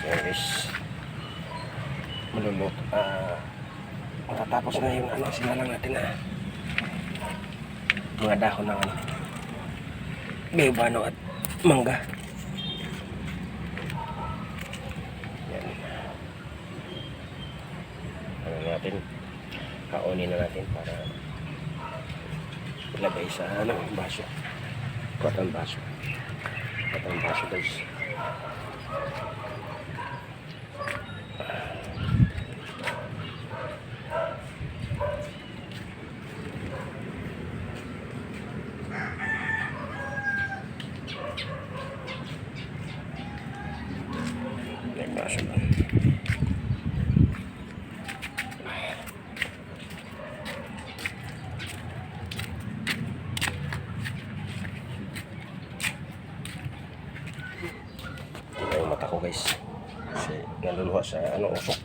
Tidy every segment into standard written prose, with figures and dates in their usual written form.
So guys, malulot. Matatapos na yung ano, sinalang natin na mga dahon ng ano, bayabano at mangga. Yan. Ano natin, kaunin na natin para ilagay sa ano, baso. Kuwatang baso. Kuwatang baso guys. Baso lang. Ito yung mata ko guys. Kasi naluluha sa ano, usok.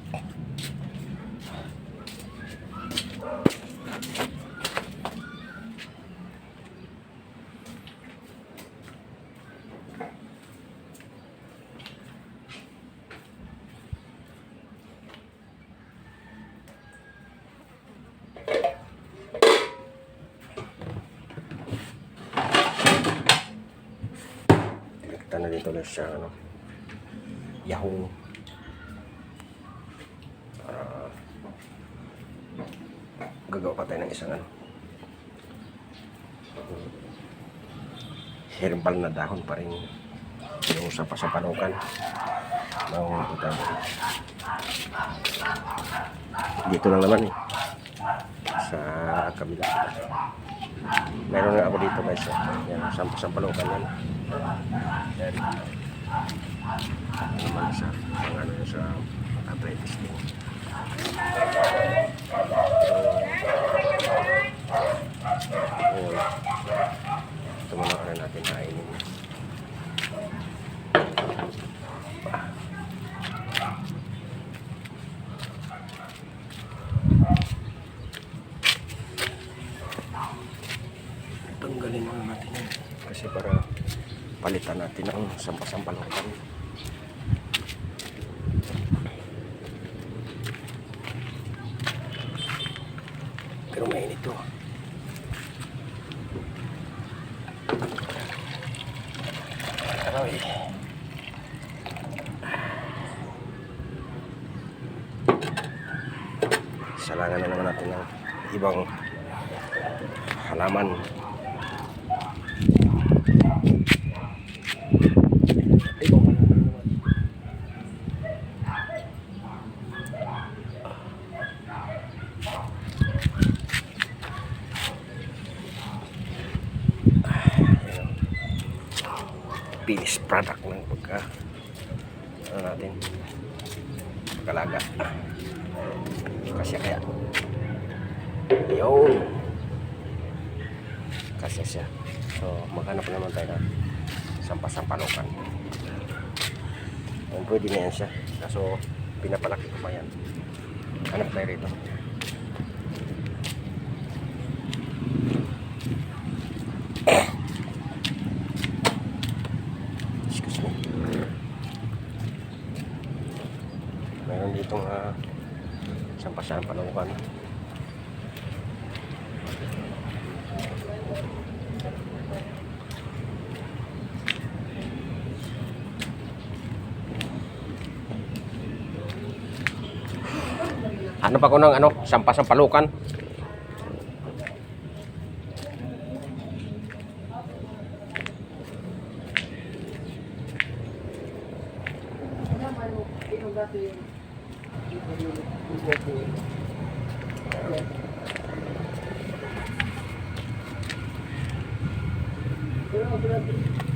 Na dito guys siya ano, yahoo gagawa pa tayo ng isang ano, herbal na dahon pa rin yung sa pasapanukan ng utang. Dito lang naman sa kabila. Meron nga ako dito guys, yan, sampalukan yan. Yan. Naman sa ano sa arthritis din. Ito muna ano natin kainin. Tanggalin muna natin yan kasi para palitan natin ang sampalukan. Pero mainit to. Aray. Salangan na naman natin ng ibang halaman. Finished product ng pagka ano natin pagkalaga kasi kaya yun kasi siya. So maghanap naman tayo na sampalukan. Pwede na yan siya kaso pinapalaki ko pa yan. Hanap tayo rito. Meron ditong sampalukan. Ano pa ko ng ano, sampalukan.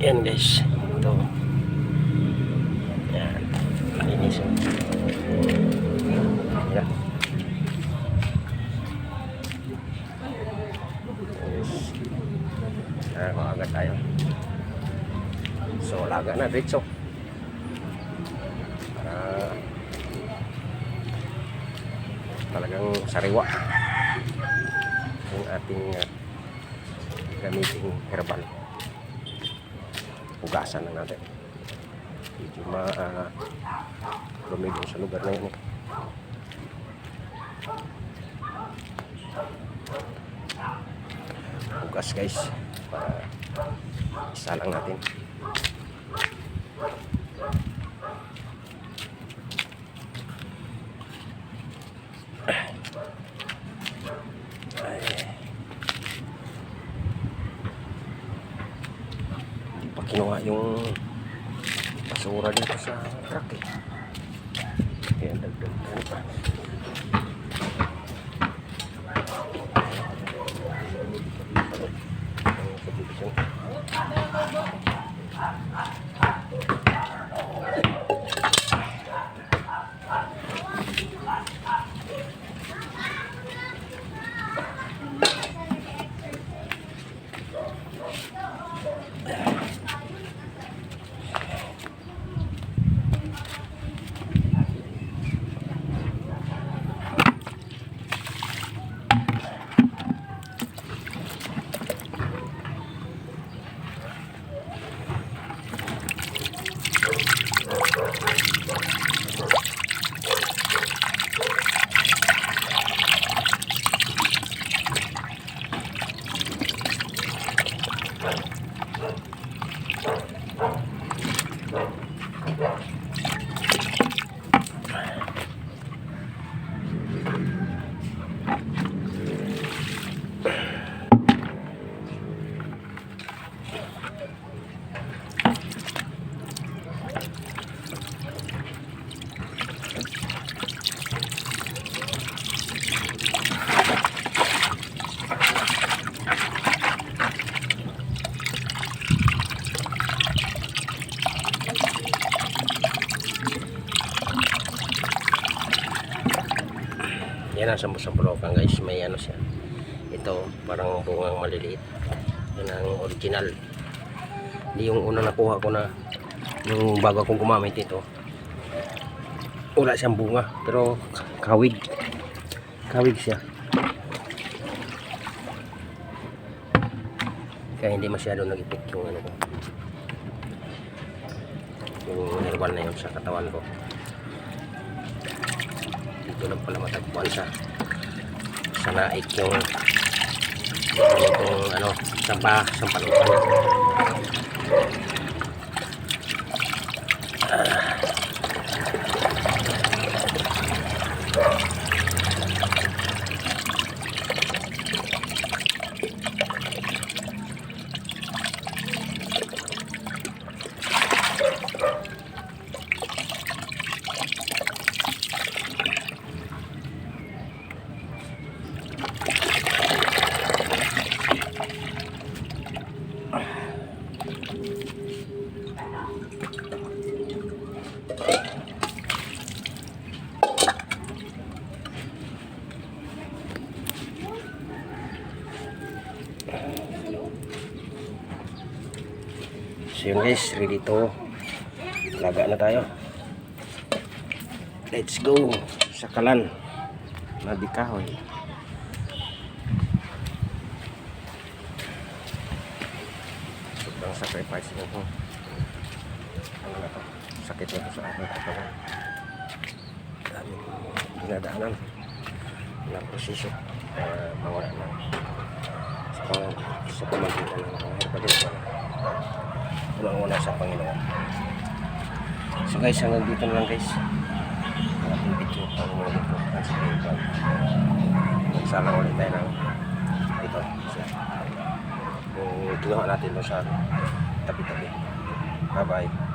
Yan guys, ito yan, malinis yan. Agad tayo, so laga na diretso para talagang sariwa yung ating gamiting herbal. Hugasan lang natin. medyo lumigong sa lugar na yun eh. Bukas guys, para isa lang natin. Kinuha yung basura dito sa truck eh. Kaya dagdag pa. Yan ang sampu-sampulokan guys, may ano siya, ito parang bungang maliliit. Yan ang original, hindi yung una nakuha ko na yung bago akong gumamit ito, wala siyang bunga pero kawig siya, kaya hindi masyado nag-effect yung ano ko, yung herbal na yun sa katawan ko. Dito lang pala matagpuan sa naik yung itong ano, sampalukan. So yun guys, ready to laga na tayo. Let's go sa kalan na di kahoy. Sobrang sacrifice nito. Ano na to? Sakit na to sa aking katawan. Daming dinadaanan na prosesyo para mawala na sa pamagitan ng herbalism. Una sa Panginoon. So guys, hanggang dito na lang guys ang ating video pang mga dito nagsalang ulit tayo ng ito kung ginawa natin mo sa tabi-tabi. Bye bye.